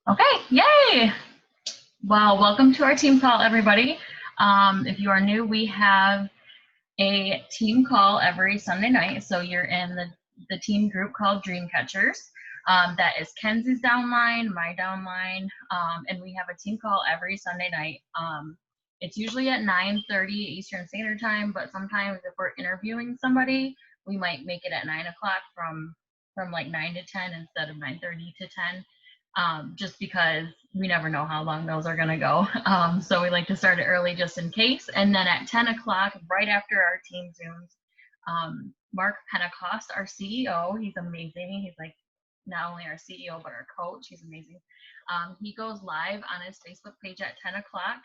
Okay, yay! Well, welcome to our team call, everybody. If you are new, we have a team call every Sunday night. So you're in the team group called Dream Catchers. That is Kenzie's downline, my downline, and we have a team call every Sunday night. It's usually at 9:30 Eastern Standard Time, but sometimes if we're interviewing somebody, we might make it at 9 o'clock from like 9 to 10 instead of 9:30 to 10. Just because we never know how long those are going to go. So we like to start it early just in case. And then at 10 o'clock, right after our team Zooms, Mark Pentecost, our CEO, he's amazing. He's like not only our CEO, but our coach. He's amazing. He goes live on his Facebook page at 10 o'clock,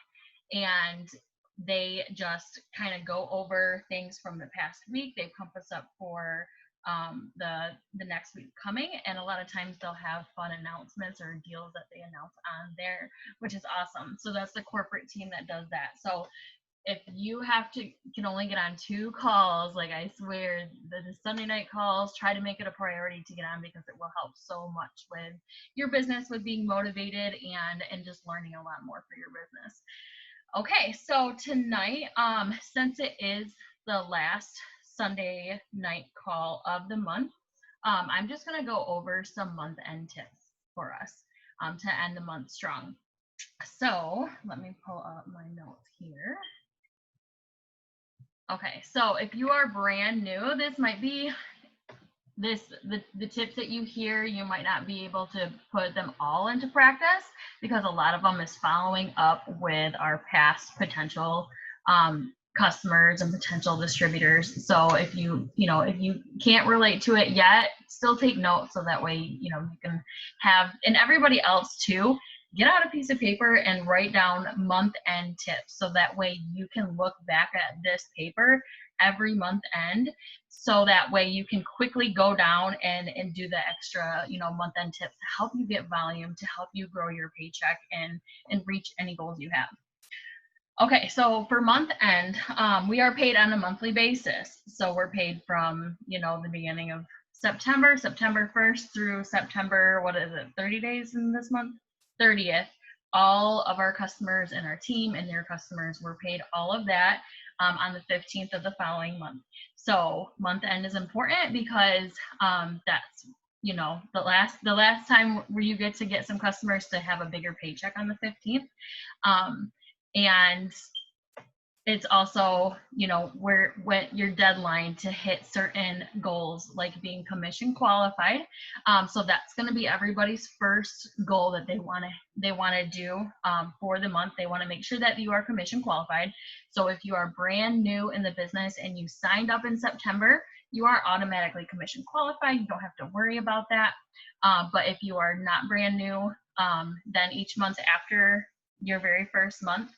and they just kind of go over things from the past week. They pump us up for the next week coming, and a lot of times they'll have fun announcements or deals that they announce on there, which is awesome. So that's the corporate team that does that. So if you can only get on 2 calls, like I swear the Sunday night calls, try to make it a priority to get on, because it will help so much with your business, with being motivated and just learning a lot more for your business. Okay, so tonight, since it is the last Sunday night call of the month, I'm just going to go over some month-end tips for us to end the month strong. So let me pull up my notes here. Okay, so if you are brand new, this might be the tips that you hear, you might not be able to put them all into practice, because a lot of them is following up with our past potential customers and potential distributors. So if you can't relate to it yet, still take notes, so that way you can have, and everybody else too, get out a piece of paper and write down month-end tips, so that way you can look back at this paper every month end, so that way you can quickly go down and do the extra month-end tips to help you get volume, to help you grow your paycheck and reach any goals you have. Okay, so for month end, we are paid on a monthly basis. So we're paid from the beginning of September 1st through September, 30 days in this month, 30th. All of our customers and our team and their customers were paid all of that on the 15th of the following month. So month end is important, because that's the last time where you get to get some customers to have a bigger paycheck on the 15th. And it's also when your deadline to hit certain goals, like being commission qualified. So that's going to be everybody's first goal that they want to do for the month. They want to make sure that you are commission qualified. So if you are brand new in the business and you signed up in September, you are automatically commission qualified. You don't have to worry about that. But if you are not brand new, then each month after your very first month,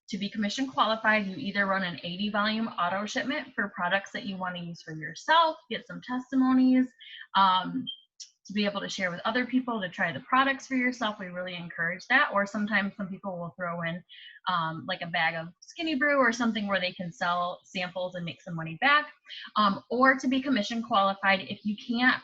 to be commission qualified, you either run an 80 volume auto shipment for products that you want to use for yourself, get some testimonies, to be able to share with other people, to try the products for yourself. We really encourage that. Or sometimes some people will throw in like a bag of Skinny Brew or something where they can sell samples and make some money back. Or to be commission qualified, if you can't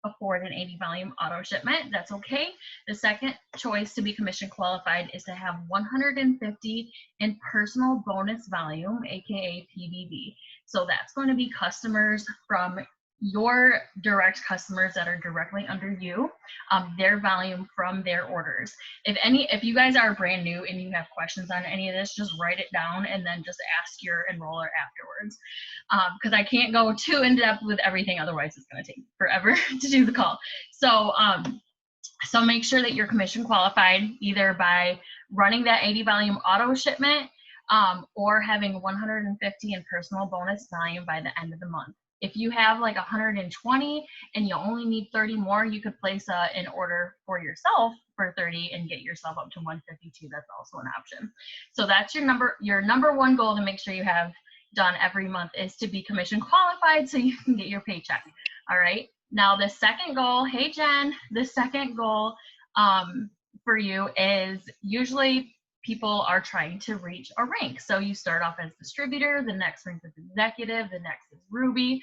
afford an 80 volume auto shipment, that's okay. The second choice to be commission qualified is to have 150 in personal bonus volume, aka PBV. So that's going to be customers from your direct customers that are directly under you, their volume from their orders. If you guys are brand new and you have questions on any of this, just write it down and then just ask your enroller afterwards, because I can't go too in depth with everything, otherwise it's going to take forever to do the call. So make sure that you're commission qualified, either by running that 80 volume auto shipment, or having 150 in personal bonus volume by the end of the month. If you have like 120 and you only need 30 more, you could place an order for yourself for 30 and get yourself up to 152. That's also an option. So that's your number one goal to make sure you have done every month, is to be commission qualified so you can get your paycheck. All right. Now the second goal, hey Jen, the second goal for you is, usually people are trying to reach a rank. So you start off as distributor, the next rank is executive, the next is Ruby.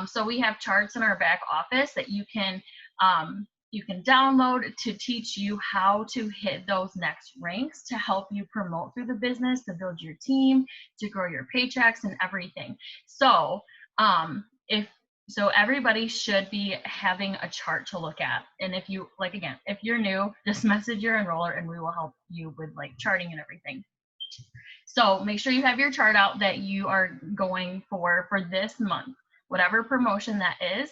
So we have charts in our back office that you can you can download to teach you how to hit those next ranks, to help you promote through the business, to build your team, to grow your paychecks and everything. So so everybody should be having a chart to look at. And if you, like, again, if you're new, just message your enroller and we will help you with like charting and everything. So make sure you have your chart out that you are going for this month, whatever promotion that is,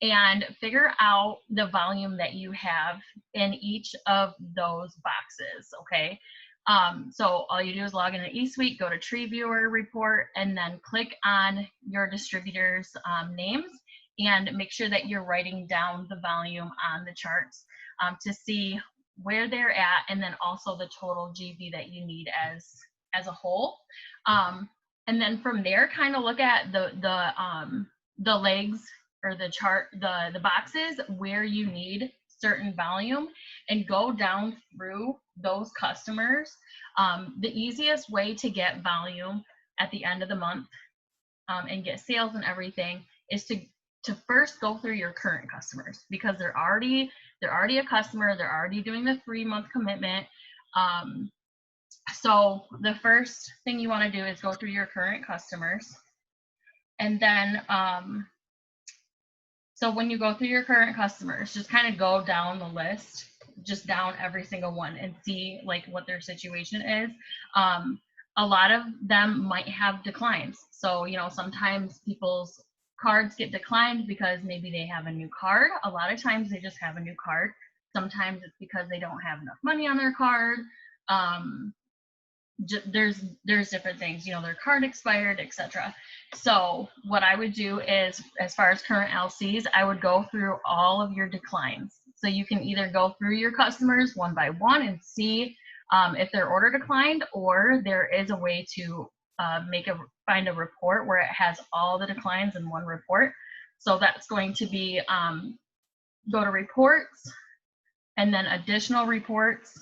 and figure out the volume that you have in each of those boxes, okay? So all you do is log in to eSuite, go to Tree Viewer Report, and then click on your distributor's names, and make sure that you're writing down the volume on the charts to see where they're at, and then also the total GV that you need as a whole. And then from there, kind of look at the legs or the chart, the boxes where you need certain volume, and go down through those customers. The easiest way to get volume at the end of the month and get sales and everything is to first go through your current customers, because they're already a customer, they're already doing the 3-month commitment. So the first thing you want to do is go through your current customers, and then so when you go through your current customers, just kind of go down the list, just down every single one, and see like what their situation is. A lot of them might have declines. So, you know, sometimes people's cards get declined because maybe they have a new card. A lot of times they just have a new card. Sometimes it's because they don't have enough money on their card. There's different things, you know, their card expired, etc. So what I would do is, as far as current LCs, I would go through all of your declines. So you can either go through your customers one by one and see if their order declined, or there is a way to find a report where it has all the declines in one report. So that's going to be go to reports, and then additional reports,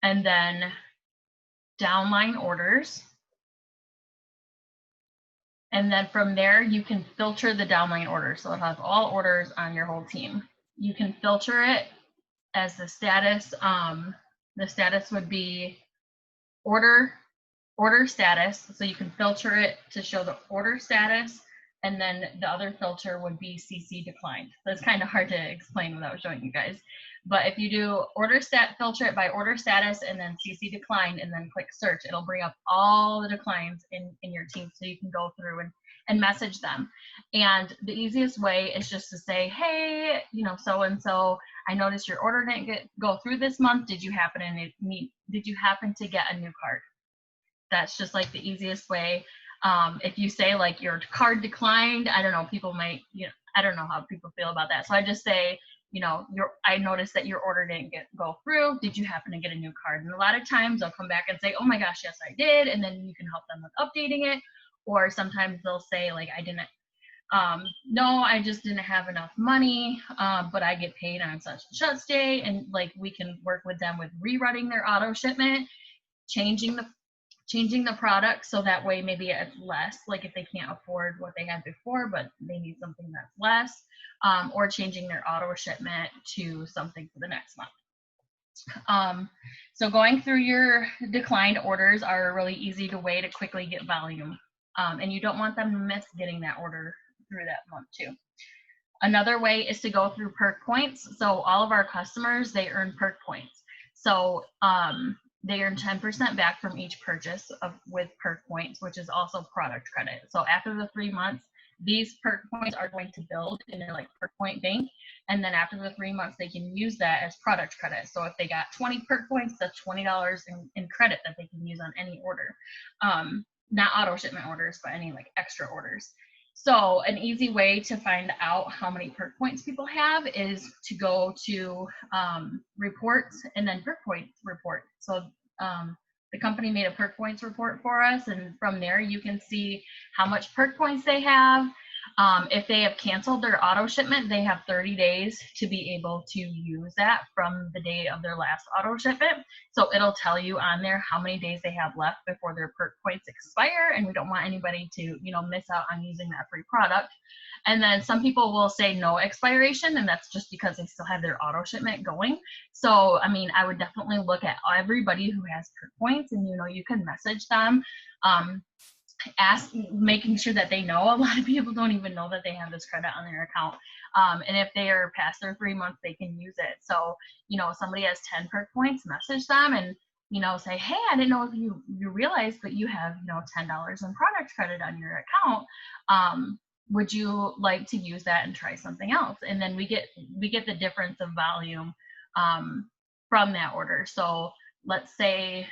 and then downline orders. And then from there, you can filter the downline orders. So it'll have all orders on your whole team. You can filter it as the status. The status would be order status. So you can filter it to show the order status. And then the other filter would be CC declined. That's kind of hard to explain without showing you guys. But if you do filter it by order status and then CC declined and then click search, it'll bring up all the declines in your team, so you can go through and message them. And the easiest way is just to say, hey, you know, so-and-so, I noticed your order didn't go through this month. Did you happen to get a new card? That's just like the easiest way. If you say like your card declined, I don't know, people might, you know, I don't know how people feel about that. So I just say, you know, I noticed that your order didn't go through. Did you happen to get a new card? And a lot of times they'll come back and say, oh my gosh, yes, I did. And then you can help them with updating it. Or sometimes they'll say like, I didn't, no, I just didn't have enough money, but I get paid on such and such day. And like, we can work with them with rerunning their auto shipment, changing the product, so that way maybe it's less, like if they can't afford what they had before but they need something that's less, or changing their auto shipment to something for the next month. So going through your declined orders are a really easy way to quickly get volume, and you don't want them to miss getting that order through that month too. Another way is to go through perk points. So all of our customers, they earn perk points. So they earn 10% back from each purchase with perk points, which is also product credit. So after the 3 months, these perk points are going to build in their like perk point bank. And then after the 3 months, they can use that as product credit. So if they got 20 perk points, that's $20 in credit that they can use on any order. Not auto shipment orders, but any like extra orders. So an easy way to find out how many perk points people have is to go to reports and then perk points report. So the company made a perk points report for us, and from there you can see how much perk points they have, If they have canceled their auto shipment, they have 30 days to be able to use that from the day of their last auto shipment. So it'll tell you on there how many days they have left before their perk points expire, and we don't want anybody to, miss out on using that free product. And then some people will say no expiration, and that's just because they still have their auto shipment going. So, I mean, I would definitely look at everybody who has perk points, and you can message them. Making sure that they know. A lot of people don't even know that they have this credit on their account, and if they are past their 3 months, they can use it. So somebody has 10 perk points, message them and say, hey, I didn't know if you realized that you have $10 in product credit on your account. Would you like to use that and try something else? And then we get the difference of volume from that order. So let's say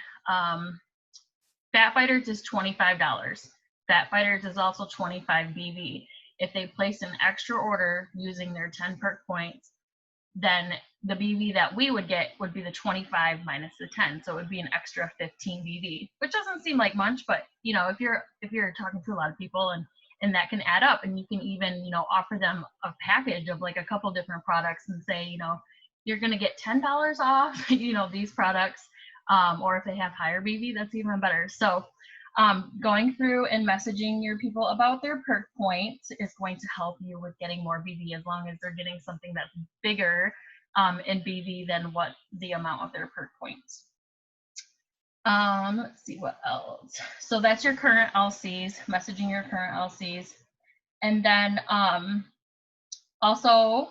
Fat Fighters is $25. Fat Fighters is also 25 BV. If they place an extra order using their 10 perk points, then the BV that we would get would be the 25 minus the 10. So it would be an extra 15 BV, which doesn't seem like much, but if you're talking to a lot of people and that can add up, and you can even offer them a package of like a couple different products and say you're going to get $10 off these products. Or if they have higher BV, that's even better. So going through and messaging your people about their perk points is going to help you with getting more BV, as long as they're getting something that's bigger in BV than what the amount of their perk points. Let's see what else. So that's your current LCs, messaging your current LCs. And then also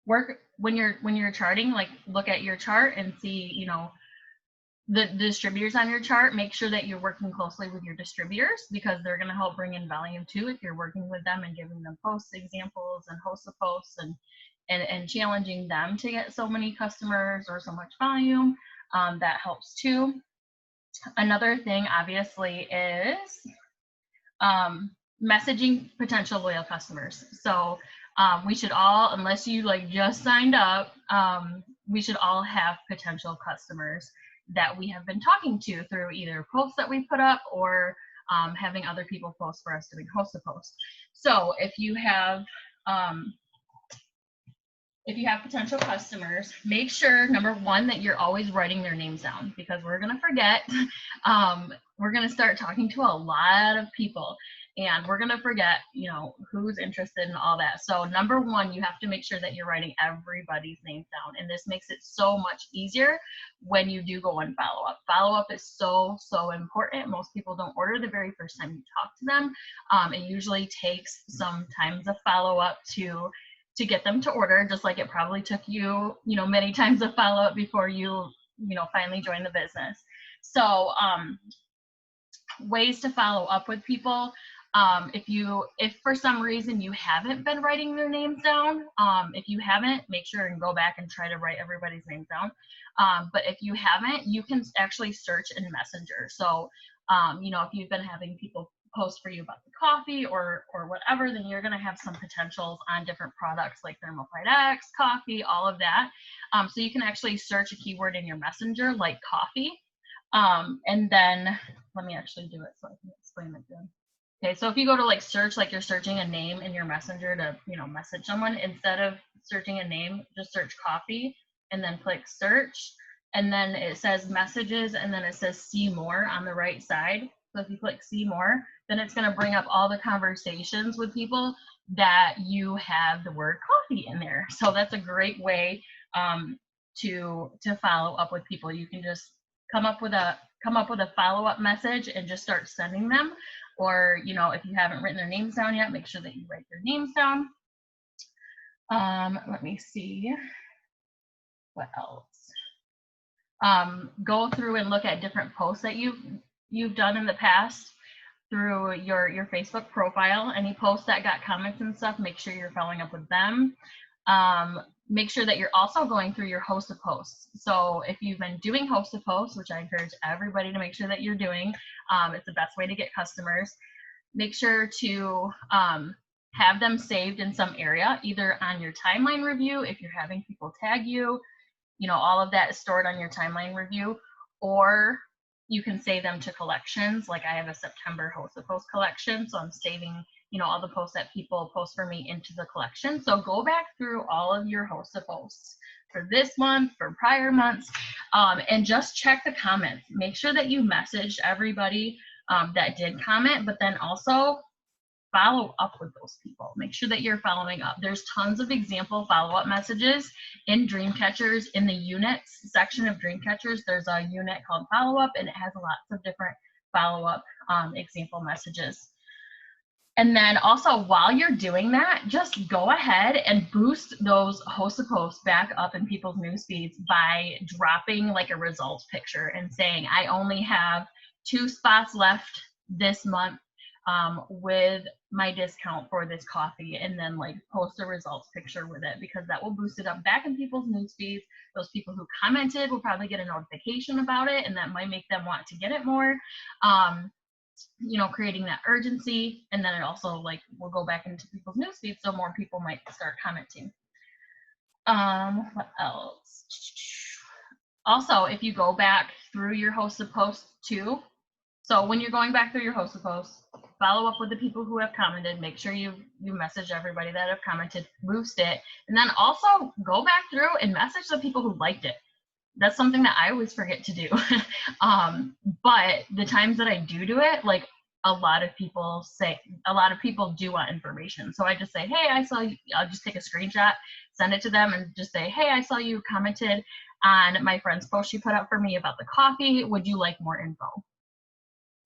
work when you're charting, like look at your chart and see, the distributors on your chart. Make sure that you're working closely with your distributors, because they're going to help bring in volume too if you're working with them and giving them post examples and host the posts and challenging them to get so many customers or so much volume. That helps too. Another thing obviously is messaging potential loyal customers. So we should all, unless you like just signed up, we should all have potential customers that we have been talking to through either posts that we put up or having other people post for us doing host to post. So if you have potential customers, make sure, number one, that you're always writing their names down, because we're going to forget. We're going to start talking to a lot of people, and we're going to forget, who's interested in all that. So number one, you have to make sure that you're writing everybody's names down. And this makes it so much easier when you do go and follow up. Follow up is so, so important. Most people don't order the very first time you talk to them. It usually takes some times of follow up to get them to order, just like it probably took you, many times of follow up before you, finally join the business. So ways to follow up with people. If for some reason you haven't been writing their names down, if you haven't, make sure and go back and try to write everybody's names down. But if you haven't, you can actually search in Messenger. So, if you've been having people post for you about the coffee or whatever, then you're going to have some potentials on different products like Thermofite X, coffee, all of that. So you can actually search a keyword in your Messenger like coffee. And then let me actually do it so I can explain it good. Okay, so if you go to like search, like you're searching a name in your Messenger to, message someone, instead of searching a name, just search coffee and then click search. And then it says messages, and then it says see more on the right side. So if you click see more, then it's going to bring up all the conversations with people that you have the word coffee in there. So that's a great way to follow up with people. You can just come up with a follow-up message and just start sending them. Or, if you haven't written their names down yet, make sure that you write their names down. Let me see what else. Go through and look at different posts that you've done in the past through your Facebook profile. Any posts that got comments and stuff, make sure you're following up with them. Make sure that you're also going through your host of posts. So if you've been doing host of posts, which I encourage everybody to make sure that you're doing, it's the best way to get customers. Make sure to have them saved in some area, either on your timeline review, if you're having people tag you, all of that is stored on your timeline review, or you can save them to collections. Like I have a September host of post collection, so I'm saving all the posts that people post for me into the collection. So go back through all of your Hosta posts for this month, for prior months, and just check the comments. Make sure that you messaged everybody that did comment, but then also follow up with those people. Make sure that you're following up. There's tons of example follow-up messages in Dreamcatchers. In the units section of Dreamcatchers, there's a unit called follow-up, and it has lots of different follow-up example messages. And then also, while you're doing that, just go ahead and boost those Hosta posts back up in people's news feeds by dropping like a results picture and saying, I only have 2 spots left this month with my discount for this coffee, and then like post a results picture with it, because that will boost it up back in people's news feeds. Those people who commented will probably get a notification about it, and that might make them want to get it more. Creating that urgency, and then it also like will go back into people's news feeds, so more people might start commenting. What else? Also, if you go back through your Hosta posts too, so when you're going back through your Hosta posts, follow up with the people who have commented. Make sure you message everybody that have commented, boost it, and then also go back through and message the people who liked it. That's something that I always forget to do. But the times that I do it, like a lot of people do want information. So I just say, hey, I saw you. I'll just take a screenshot, send it to them, and just say, hey, I saw you commented on my friend's post she put up for me about the coffee. Would you like more info?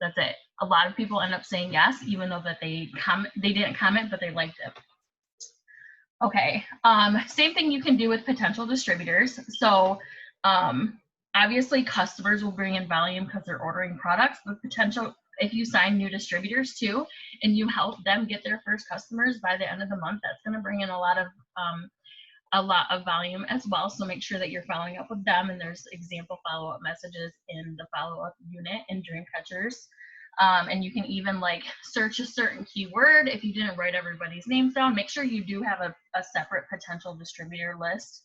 That's it. A lot of people end up saying yes, even though that they didn't comment, but they liked it. Okay. Same thing you can do with potential distributors. So obviously customers will bring in volume because they're ordering products, but if you sign new distributors too, and you help them get their first customers by the end of the month, that's going to bring in a lot of volume as well. So make sure that you're following up with them, and there's example follow-up messages in the follow-up unit in Dreamcatchers. And you can even like search a certain keyword. If you didn't write everybody's names down, make sure you do have a separate potential distributor list,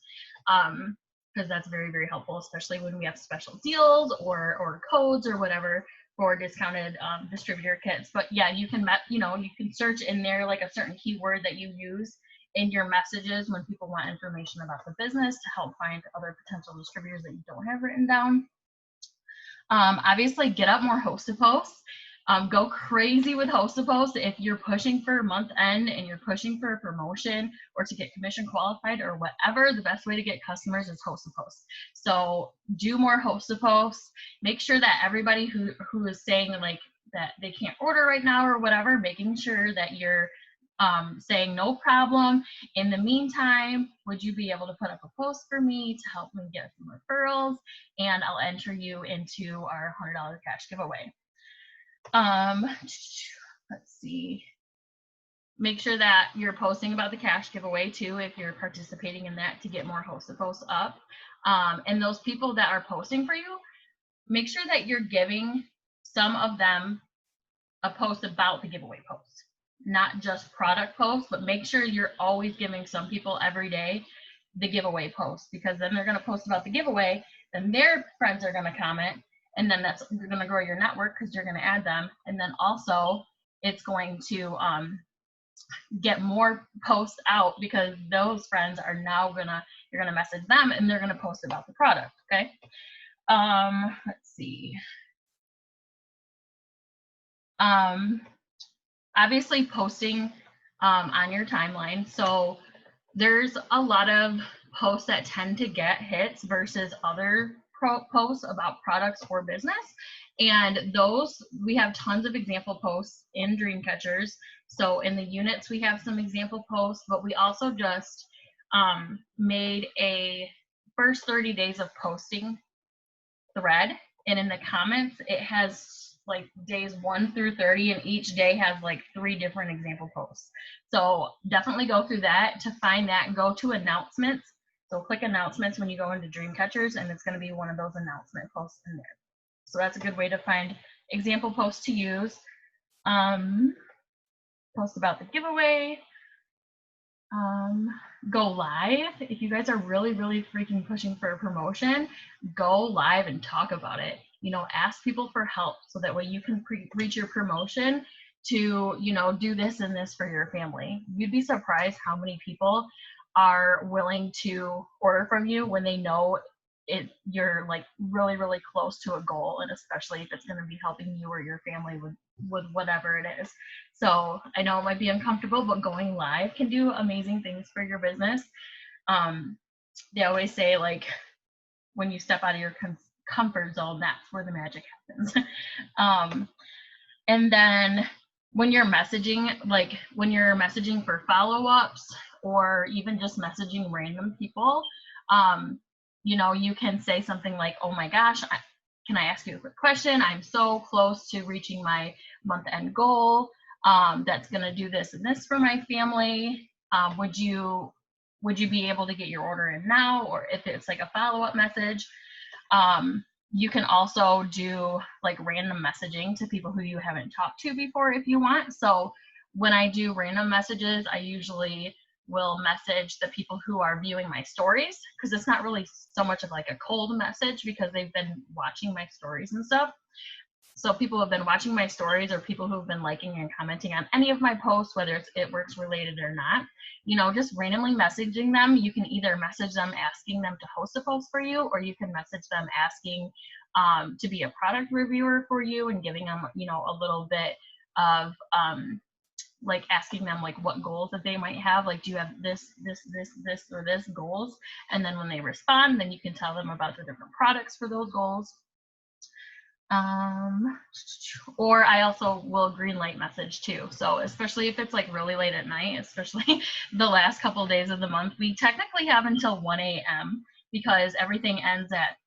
because that's very, very helpful, especially when we have special deals or codes or whatever for discounted distributor kits. But yeah, you can search in there like a certain keyword that you use in your messages when people want information about the business to help find other potential distributors that you don't have written down. Obviously, get up more Hosta posts. Go crazy with Hosta posts. If you're pushing for month end and you're pushing for a promotion or to get commission qualified or whatever, the best way to get customers is Hosta posts. So do more Hosta posts. Make sure that everybody who is saying like that they can't order right now or whatever, making sure that you're saying no problem. In the meantime, would you be able to put up a post for me to help me get some referrals, and I'll enter you into our $100 cash giveaway. Let's see. Make sure that you're posting about the cash giveaway too if you're participating in that, to get more Hosta posts up. And those people that are posting for you, make sure that you're giving some of them a post about the giveaway post. Not just product posts, but make sure you're always giving some people every day the giveaway post, because then they're going to post about the giveaway, then their friends are going to comment, and then that's going to grow your network because you're going to add them, and then also it's going to get more posts out because those friends are now you're going to message them and they're going to post about the product. Okay. Let's see. Obviously posting on your timeline. So there's a lot of posts that tend to get hits versus other posts about products or business. And those, we have tons of example posts in Dreamcatchers. So in the units, we have some example posts, but we also just made a first 30 days of posting thread. And in the comments, it has like days 1 through 30, and each day has like 3 different example posts. So definitely go through that to find that, and go to announcements. So click announcements when you go into Dreamcatchers, and it's going to be one of those announcement posts in there. So that's a good way to find example posts to use. Post about the giveaway. Go live. If you guys are really, really freaking pushing for a promotion, go live and talk about it. Ask people for help so that way you can reach your promotion to, you know, do this and this for your family. You'd be surprised how many people are willing to order from you when they know you're like really, really close to a goal, and especially if it's going to be helping you or your family with whatever it is. So I know it might be uncomfortable, but going live can do amazing things for your business. They always say, like, when you step out of your comfort zone, that's where the magic happens. And then when you're messaging, like when you're messaging for follow-ups or even just messaging random people, you know, you can say something like, oh my gosh, can I ask you a quick question? I'm so close to reaching my month-end goal. That's going to do this and this for my family. Would you be able to get your order in now? Or if it's like a follow-up message, you can also do like random messaging to people who you haven't talked to before if you want. So when I do random messages, I usually will message the people who are viewing my stories, because it's not really so much of like a cold message because they've been watching my stories and stuff. So people who have been watching my stories or people who've been liking and commenting on any of my posts, whether it's It Works related or not, you know, just randomly messaging them. You can either message them asking them to host a post for you, or you can message them asking to be a product reviewer for you and giving them, you know, a little bit of like asking them like what goals that they might have. Like, do you have this, or this goals? And then when they respond, then you can tell them about the different products for those goals. Or I also will green light message too. So especially if it's like really late at night, especially the last couple of days of the month, we technically have until 1 a.m. because everything ends at,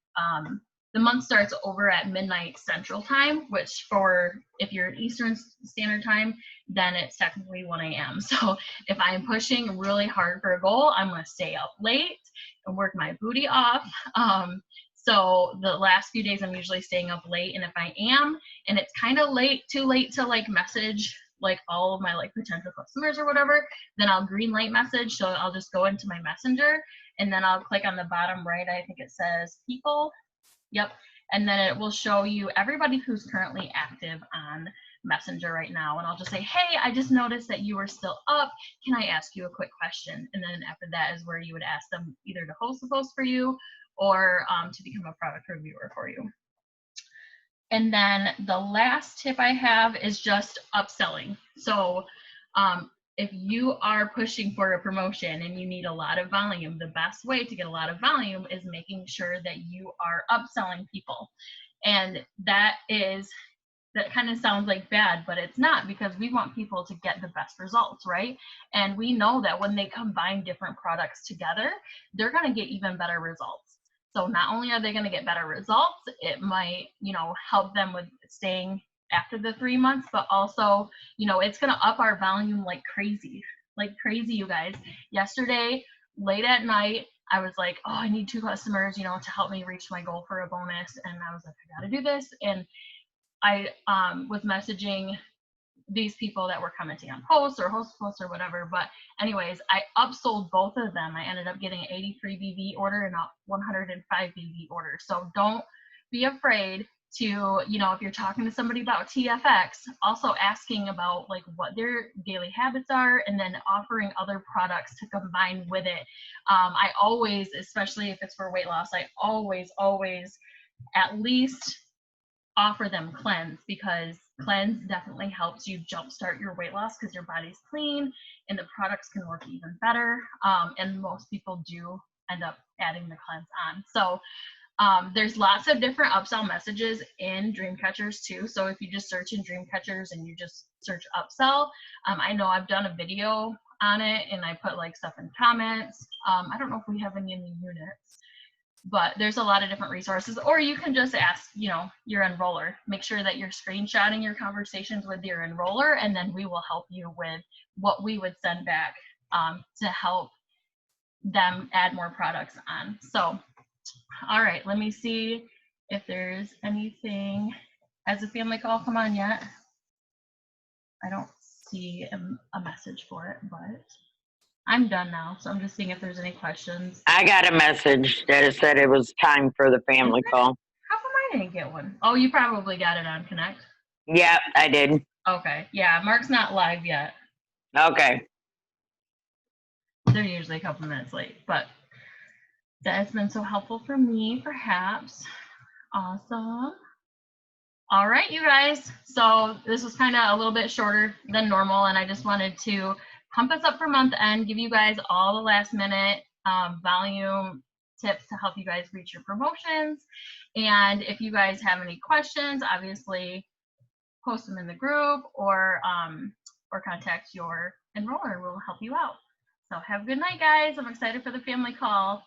the month starts over at midnight Central Time, which for, if you're at Eastern Standard Time, then it's technically 1 a.m. So if I'm pushing really hard for a goal, I'm going to stay up late and work my booty off. So the last few days I'm usually staying up late, and if I am, and it's kind of too late to like message like all of my like potential customers or whatever, then I'll green light message. So I'll just go into my messenger, and then I'll click on the bottom right. I think it says people. Yep. And then it will show you everybody who's currently active on Messenger right now. And I'll just say, hey, I just noticed that you were still up. Can I ask you a quick question? And then after that is where you would ask them either to host a post for you or to become a product reviewer for you. And then the last tip I have is just upselling. So if you are pushing for a promotion and you need a lot of volume, the best way to get a lot of volume is making sure that you are upselling people. And that kind of sounds like bad, but it's not, because we want people to get the best results, right? And we know that when they combine different products together, they're going to get even better results. So not only are they going to get better results, it might, you know, help them with staying after the 3 months, but also, you know, it's going to up our volume like crazy, you guys. Yesterday, late at night, I was like, oh, I need 2 customers, you know, to help me reach my goal for a bonus. And I was like, I got to do this. And I was messaging these people that were commenting on posts or host posts or whatever. But anyways, I upsold both of them. I ended up getting an 83 BV order and a 105 BV order. So don't be afraid to, you know, if you're talking to somebody about TFX, also asking about like what their daily habits are, and then offering other products to combine with it. I always, especially if it's for weight loss, I always at least offer them cleanse, because cleanse definitely helps you jumpstart your weight loss because your body's clean and the products can work even better. And most people do end up adding the cleanse on. So there's lots of different upsell messages in Dreamcatchers too. So if you just search in Dreamcatchers and you just search upsell, I know I've done a video on it and I put like stuff in comments. I don't know if we have any in the units, but there's a lot of different resources. Or you can just ask, you know, your enroller. Make sure that you're screenshotting your conversations with your enroller, and then we will help you with what we would send back to help them add more products on. So, all right, let me see if there's anything. Has the family call come on yet? I don't see a message for it, but I'm done now, so I'm just seeing if there's any questions. I got a message that it said it was time for the family call. How come I didn't get one? Oh, you probably got it on Connect. Yeah, I did. Okay. Yeah, Mark's not live yet. Okay. They're usually a couple minutes late, but that has been so helpful for me, perhaps. Awesome. All right, you guys. So this was kind of a little bit shorter than normal, and I just wanted to pump us up for month end, give you guys all the last minute volume tips to help you guys reach your promotions. And if you guys have any questions, obviously post them in the group or contact your enroller. We'll help you out. So have a good night, guys. I'm excited for the family call.